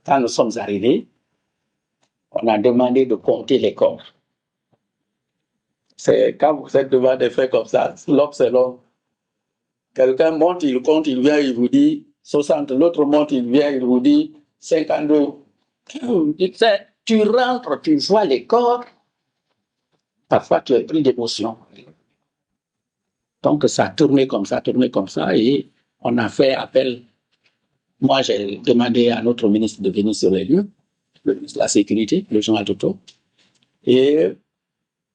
Quand nous sommes arrivés, on a demandé de compter les corps. C'est quand vous êtes devant des faits comme ça, l'homme c'est l'homme. Quelqu'un monte, il compte, il vient, il vous dit 60. L'autre monte, il vient, il vous dit 52. Tu rentres, tu vois les corps. Parfois, tu es pris d'émotion. Donc, ça tournait comme ça, et on a fait appel. Moi, j'ai demandé à notre ministre de venir sur les lieux, le ministre de la Sécurité, le général Toto. Et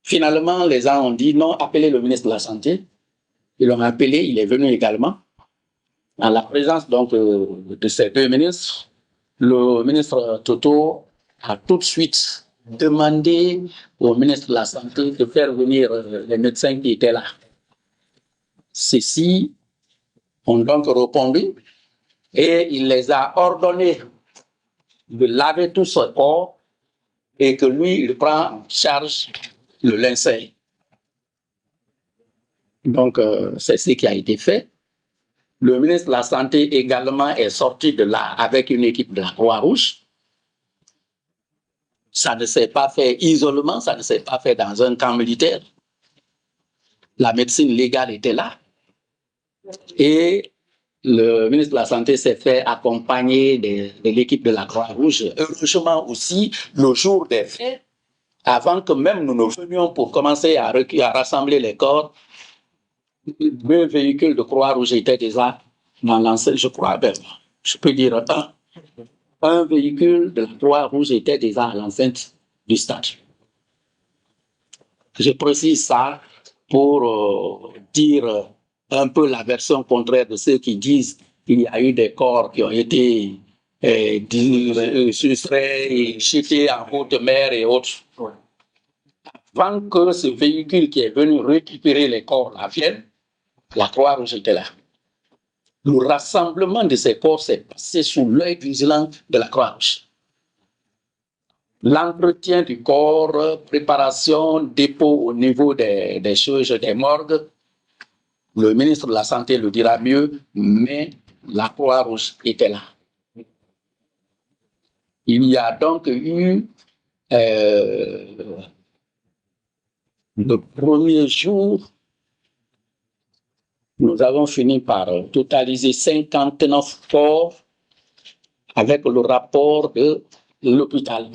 finalement, les gens ont dit non, appelez le ministre de la Santé. Ils l'ont appelé, il est venu également. En la présence donc de ces deux ministres, le ministre Toto a tout de suite demandé au ministre de la Santé de faire venir les médecins qui étaient là. Ceux-ci ont donc répondu et il les a ordonnés de laver tout ce corps et que lui, il prend en charge le linceul. Donc, c'est ce qui a été fait. Le ministre de la Santé également est sorti de là avec une équipe de la Croix-Rouge. Ça ne s'est pas fait isolement, ça ne s'est pas fait dans un camp militaire. La médecine légale était là. Et le ministre de la Santé s'est fait accompagner de l'équipe de la Croix-Rouge. Heureusement aussi, le jour des faits, avant que même nous ne venions pour commencer à rassembler les corps, 2 véhicules de Croix-Rouge étaient déjà dans l'enceinte, je crois, je peux dire un véhicule de la Croix-Rouge était déjà à l'enceinte du stade. Je précise ça pour dire un peu la version contraire de ceux qui disent qu'il y a eu des corps qui ont été sustraits et jetés en haute mer et autres. Avant que ce véhicule qui est venu récupérer les corps la vienne, la Croix-Rouge était là. Le rassemblement de ces corps s'est passé sous l'œil vigilant de la Croix-Rouge. L'entretien du corps, préparation, dépôt au niveau des choses, des morgues, le ministre de la Santé le dira mieux, mais la Croix-Rouge était là. Il y a donc eu le premier jour, nous avons fini par totaliser 59 corps avec le rapport de l'hôpital,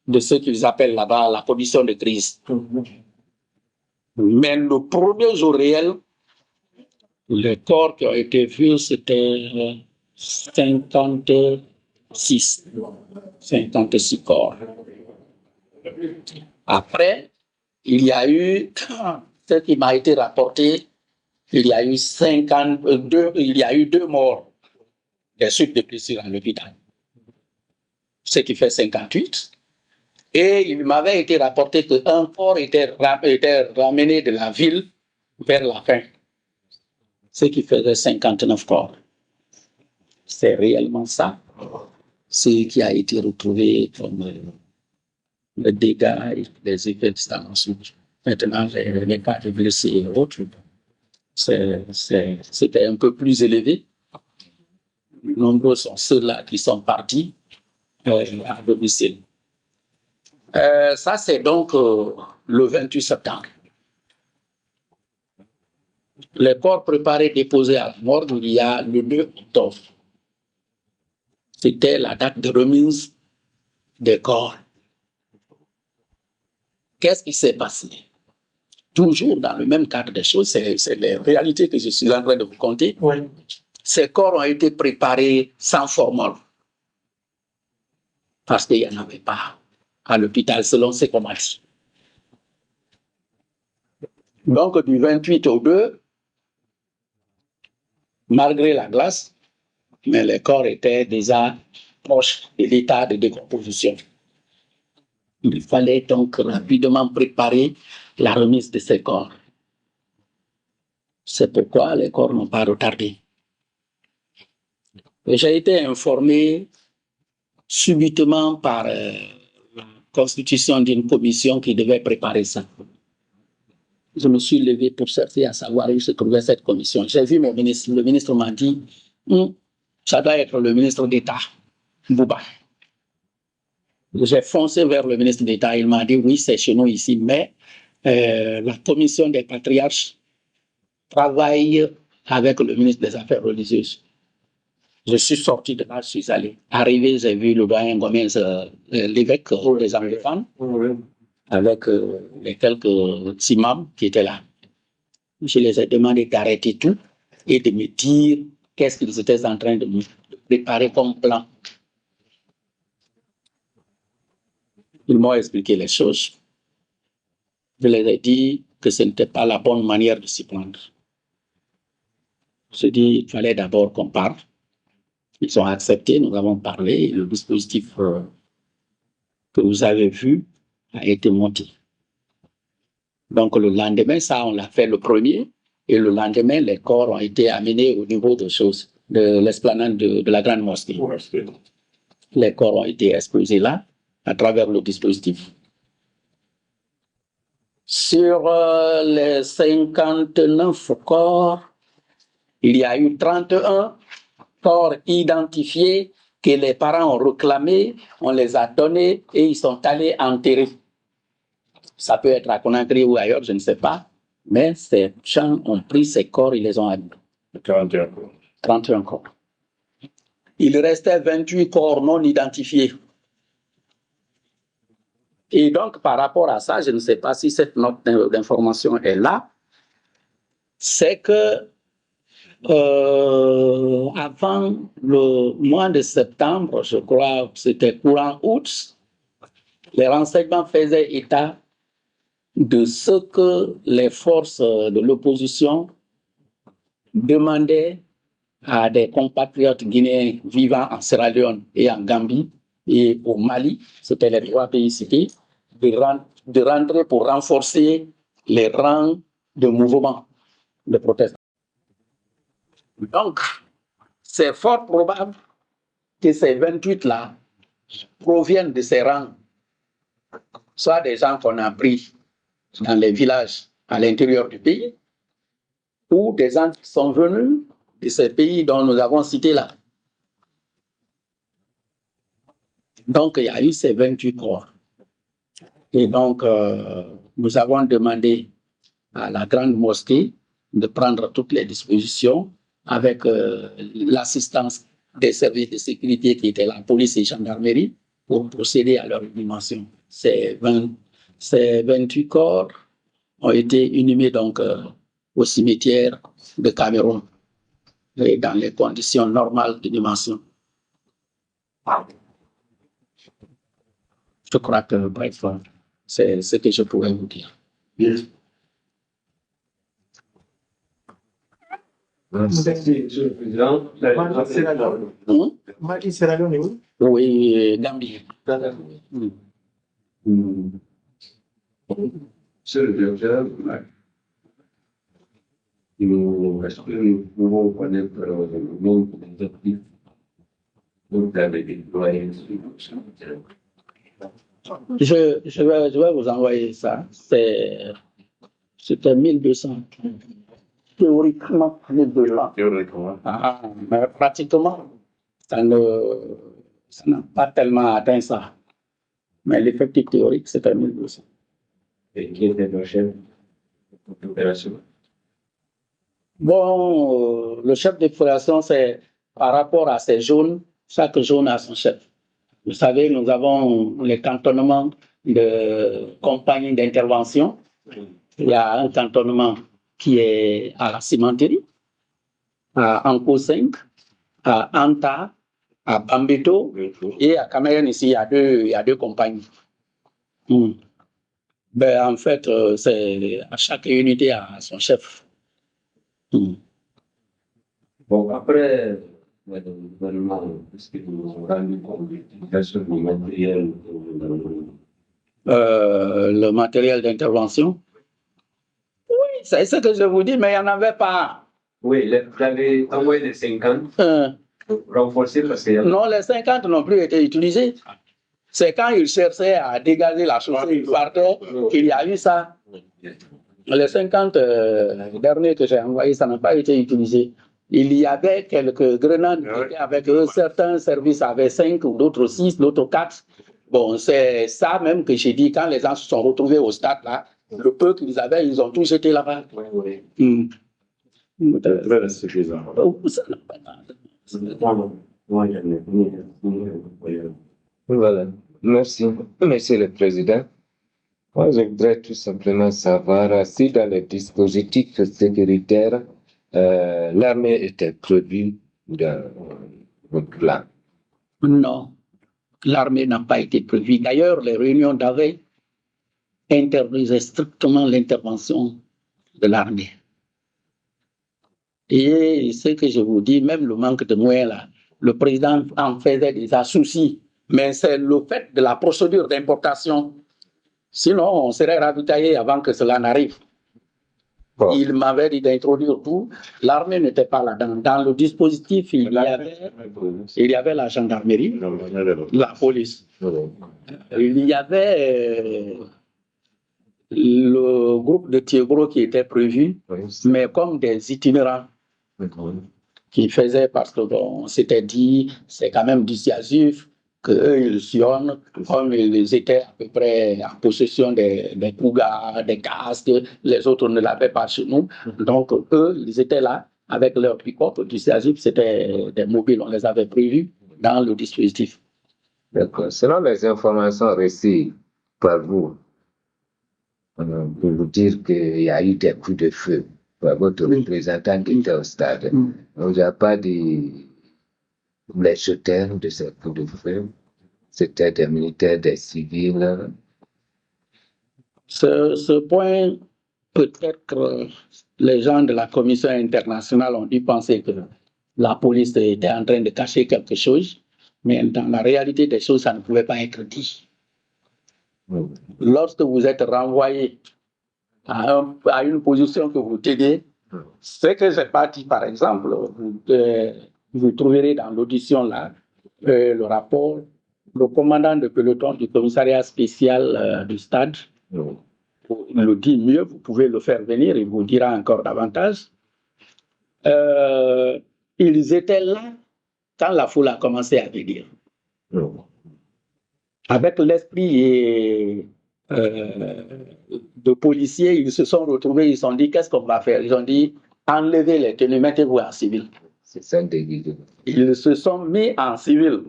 de ce qu'ils appellent là-bas la commission de crise. Mais le premier jour réel, les corps qui ont été vus, c'était 56 corps. Après, il y a eu, ce qui m'a été rapporté, il y a eu 2 morts des suites de blessures à l'hôpital, ce qui fait 58. Et il m'avait été rapporté qu'un corps était ramené de la ville vers la fin, ce qui faisait 59 corps. C'est réellement ça, ce qui a été retrouvé comme les dégâts et les effets de stagnation. Maintenant, les cas de blessés et autres, c'était un peu plus élevé. Nombreux sont ceux-là qui sont partis à domicile. Ça, c'est donc le 28 septembre. Les corps préparés déposés à la morgue, il y a le 2 octobre. C'était la date de remise des corps. Qu'est-ce qui s'est passé? Toujours dans le même cadre des choses, c'est les réalités que je suis en train de vous conter. Oui. Ces corps ont été préparés sans formol, parce qu'il n'y en avait pas à l'hôpital, selon ces commandes. Donc, du 28 au 2, malgré la glace, mais les corps étaient déjà proches de l'état de décomposition. Il fallait donc rapidement préparer la remise de ces corps. C'est pourquoi les corps n'ont pas retardé. J'ai été informé subitement par la constitution d'une commission qui devait préparer ça. Je me suis levé pour chercher à savoir où se trouvait cette commission. J'ai vu mon ministre, le ministre m'a dit ça doit être le ministre d'État, Bouba. J'ai foncé vers le ministre d'État. Il m'a dit oui, c'est chez nous ici, mais la commission des patriarches travaille avec le ministre des Affaires religieuses. Je suis sorti de là, je suis allé. Arrivé, j'ai vu le doyen Gomez, l'évêque des anglophones, avec les quelques imams qui étaient là. Je les ai demandé d'arrêter tout et de me dire qu'est-ce qu'ils étaient en train de me préparer comme plan. Ils m'ont expliqué les choses. Je les ai dit que ce n'était pas la bonne manière de s'y prendre. Je dis qu'il fallait d'abord qu'on parle. Ils ont accepté, nous avons parlé, le dispositif que vous avez vu a été monté. Donc le lendemain, ça on l'a fait le premier, et le lendemain, les corps ont été amenés au niveau de choses, de l'esplanade de la grande mosquée. Les corps ont été exposés là, à travers le dispositif. Sur les 59 corps, il y a eu 31 corps identifiés que les parents ont réclamés, on les a donnés et ils sont allés enterrer. Ça peut être à Conakry ou ailleurs, je ne sais pas, mais ces gens ont pris ces corps, ils les ont amenés. 31 corps. 31 corps. Il restait 28 corps non identifiés. Et donc, par rapport à ça, je ne sais pas si cette note d'information est là, c'est que avant le mois de septembre, je crois que c'était courant août, les renseignements faisaient état de ce que les forces de l'opposition demandaient à des compatriotes guinéens vivant en Sierra Leone et en Gambie et au Mali, c'était les trois pays cités, de rentrer pour renforcer les rangs de mouvement de proteste. Donc, c'est fort probable que ces 28-là proviennent de ces rangs, soit des gens qu'on a pris dans les villages à l'intérieur du pays, ou des gens qui sont venus de ces pays dont nous avons cité là. Donc, il y a eu ces 28 corps. Et donc, nous avons demandé à la grande mosquée de prendre toutes les dispositions avec l'assistance des services de sécurité qui étaient la police et gendarmerie pour procéder à leur inhumation. Ces 28 corps ont été inhumés donc au cimetière de Cameroun et dans les conditions normales d'inhumation. Je crois que, bref, c'est ce que je pourrais vous dire. Merci, Monsieur le Président. Mali, Sierra Leone, où? Oui, Gambie. Monsieur le Directeur, est-ce que nous pouvons connaître le nombre d'objectifs que vous avez déployés sur le terrain? Je vais vous envoyer ça. C'était 1200. Théoriquement, 1200. Théoriquement. Mais pratiquement, ça n'a pas tellement atteint ça. Mais l'effectif théorique, c'était 1200. Et qui était le chef d'opération? Bon, le chef d'opération, c'est par rapport à ces zones, chaque zone a son chef. Vous savez, nous avons les cantonnements de compagnies d'intervention. Il y a un cantonnement qui est à la cimenterie, à Anko 5, à Anta, à Bambeto et à Cameroun. Ici, il y a deux compagnies. Ben, en fait, à chaque unité a son chef. Bon, après le gouvernement, est-ce que vous vous rendez compte de l'utilisation du matériel? Le matériel d'intervention? Oui, c'est ce que je vous dis, mais il n'y en avait pas. Oui, vous avez envoyé les 50 pour renforcer parce que... Non, les 50 n'ont plus été utilisés. C'est quand ils cherchaient à dégager la chaussée, ils partaient, qu'il y a eu ça. Les 50 derniers que j'ai envoyés, ça n'a pas été utilisé. Il y avait quelques grenades qui étaient avec eux. Certains services avaient 5, d'autres 6, d'autres 4. Bon, c'est ça même que j'ai dit quand les gens se sont retrouvés au stade là, le peu qu'ils avaient, ils ont tout jeté là-bas. Oui. Très suffisant. Voilà. Merci. Monsieur le Président. Moi, je voudrais tout simplement savoir si dans les dispositifs sécuritaires, l'armée était prévue dans votre plan. Non, l'armée n'a pas été prévue. D'ailleurs, les réunions d'avait interdisaient strictement l'intervention de l'armée. Et ce que je vous dis, même le manque de moyens là, le président en faisait déjà souci, mais c'est le fait de la procédure d'importation. Sinon, on serait ravitaillé avant que cela n'arrive. Bon. Il m'avait dit d'introduire tout. L'armée n'était pas là-dedans. Dans le dispositif, il y avait la gendarmerie, la police. Il y avait le groupe de Tiegro qui était prévu, mais comme des itinérants qui faisaient, parce que bon, on s'était dit, c'est quand même dissuasif qu'eux, ils sillonnent, comme ils étaient à peu près en possession des pougas, des casques, les autres ne l'avaient pas chez nous. Donc, eux, ils étaient là avec leur pick-up dissuasif, c'était des mobiles, on les avait prévus dans le dispositif. D'accord. Selon les informations reçues par vous, pour vous dire qu'il y a eu des coups de feu par votre représentant qui était au stade. Il n'y a pas les jeteurs de ces coups de feu. C'était des militaires, des civils. Ce point, peut-être que les gens de la commission internationale ont dû penser que la police était en train de cacher quelque chose, mais dans la réalité des choses, ça ne pouvait pas être dit. Lorsque vous êtes renvoyé à une position que vous tenez, ce que je n'ai pas dit, par exemple, vous trouverez dans l'audition là, le rapport, le commandant de peloton du commissariat spécial du stade, il le dit mieux, vous pouvez le faire venir, il vous dira encore davantage. Ils étaient là quand la foule a commencé à venir. Avec l'esprit de policiers, ils se sont retrouvés, ils se sont dit, qu'est-ce qu'on va faire? Ils ont dit, enlevez les tenues, mettez-vous en civil. C'est ça, déguisé. Ils se sont mis en civil.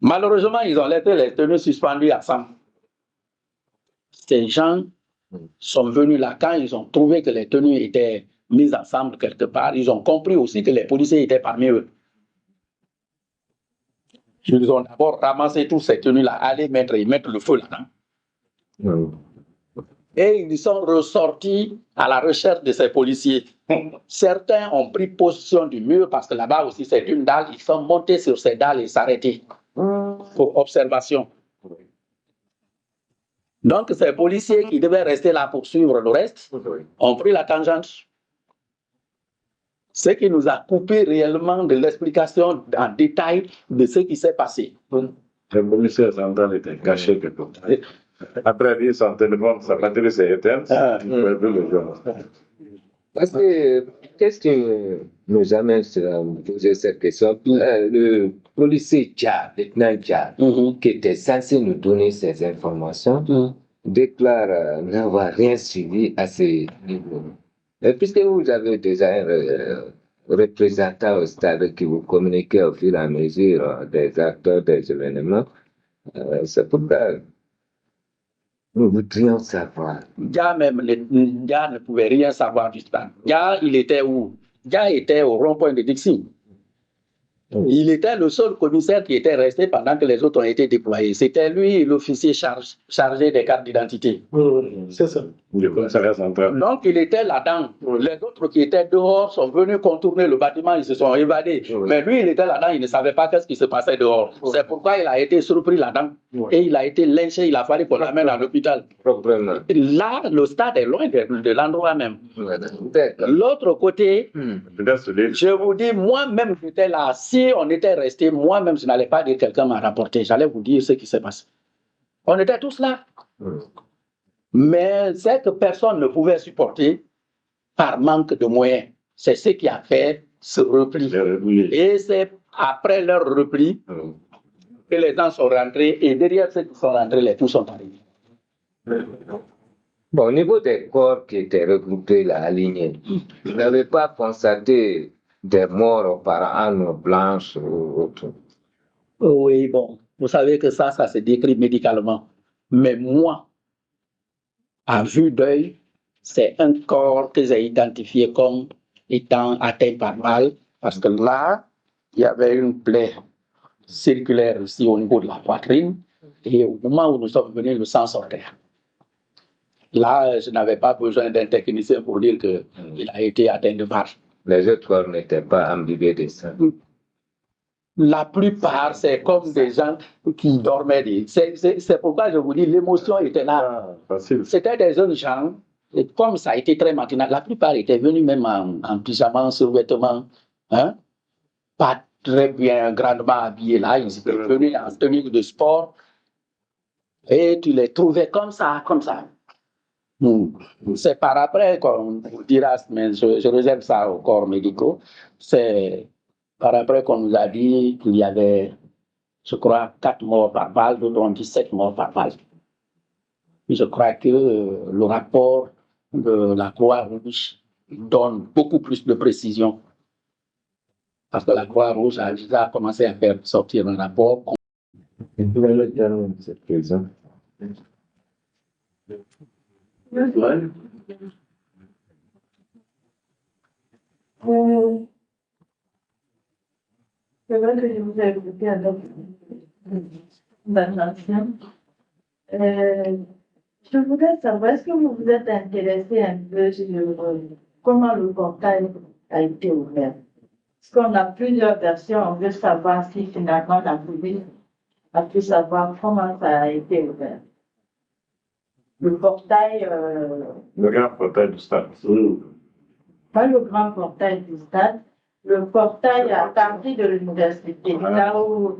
Malheureusement, ils ont laissé les tenues suspendues ensemble. Ces gens sont venus là quand ils ont trouvé que les tenues étaient mises ensemble quelque part. Ils ont compris aussi que les policiers étaient parmi eux. Ils ont d'abord ramassé toutes ces tenues-là, aller mettre le feu là-dedans. Et ils sont ressortis à la recherche de ces policiers. Certains ont pris position du mur parce que là-bas aussi c'est une dalle. Ils sont montés sur ces dalles et s'arrêter pour observation. Donc ces policiers qui devaient rester là pour suivre le reste ont pris la tangente. Ce qui nous a coupé réellement de l'explication en détail de ce qui s'est passé. Le commissaire central était caché quelque part. Après, il dit son téléphone, sa batterie s'est éteinte. Il ne pouvait plus le joindre. Parce que, qu'est-ce qui nous amène à poser cette question? Le policier Tchad, lieutenant Tchad, qui était censé nous donner ces informations, déclare n'avoir rien suivi à ce niveau. Et puisque vous avez déjà un représentant au stade qui vous communique au fur et à mesure des acteurs, des événements, c'est pourquoi nous voudrions savoir. Dia ne pouvait rien savoir du stade. Dia, il était où? Dia était au rond-point de Dixie. Il était le seul commissaire qui était resté pendant que les autres ont été déployés. C'était lui l'officier chargé des cartes d'identité. C'est ça. Le commissariat central. Donc il était là-dedans. Les autres qui étaient dehors sont venus contourner le bâtiment, ils se sont évadés. Mais lui, il était là-dedans, il ne savait pas qu'est-ce qui se passait dehors. C'est pourquoi il a été surpris là-dedans. Et il a été lynché, il a fallu qu'on l'amène à l'hôpital. Là, le stade est loin de l'endroit même. L'autre côté, je vous dis, moi-même, j'étais là. Si on était resté, moi-même, je n'allais pas dire quelqu'un m'a rapporté. J'allais vous dire ce qui se passe. On était tous là. Mais c'est que personne ne pouvait supporter par manque de moyens. C'est ce qui a fait ce repli. Et c'est après leur repli Et les gens sont rentrés, et derrière ceux qui sont rentrés, les fous sont arrivés. Bon, au niveau des corps qui étaient regroupés là, alignés, vous n'avez pas constaté des morts par armes blanches ou autres? Oui, bon, vous savez que ça se décrit médicalement. Mais moi, à vue d'œil, c'est un corps que j'ai identifié comme étant atteint par balle, parce que là, il y avait une plaie circulaire ici au niveau de la poitrine, et au moment où nous sommes venus, le sang sortait. Là, je n'avais pas besoin d'un technicien pour dire qu'il a été atteint de balle. Les autres corps n'étaient pas imbibés de sang. La plupart, c'est comme des gens qui dormaient. C'est pourquoi je vous dis, l'émotion était là. C'était des jeunes gens, et comme ça a été très matinal, la plupart étaient venus même en pyjama, survêtement, hein? Pas très bien, grandement habillés là. Ils étaient venus en tenue de sport, et tu les trouvais comme ça, comme ça. C'est par après qu'on vous dira, mais je réserve ça aux corps médicaux, c'est par après qu'on nous a dit qu'il y avait, je crois, 4 morts par balle, d'autres ont dit 7 morts par balle. Je crois que le rapport de la Croix-Rouge donne beaucoup plus de précision. Parce que la Croix-Rouge a déjà commencé à faire sortir un rapport. Cette prison. C'est vrai que je vous ai écouté avec attention. Je voudrais savoir, est-ce que vous vous êtes intéressé un peu sur comment le portail a été ouvert? Parce qu'on a plusieurs versions, on veut savoir si finalement la police a pu savoir comment ça a été ouvert. Le portail. Le grand portail du stade. Pas le grand portail du stade, le portail à partir de l'université, là où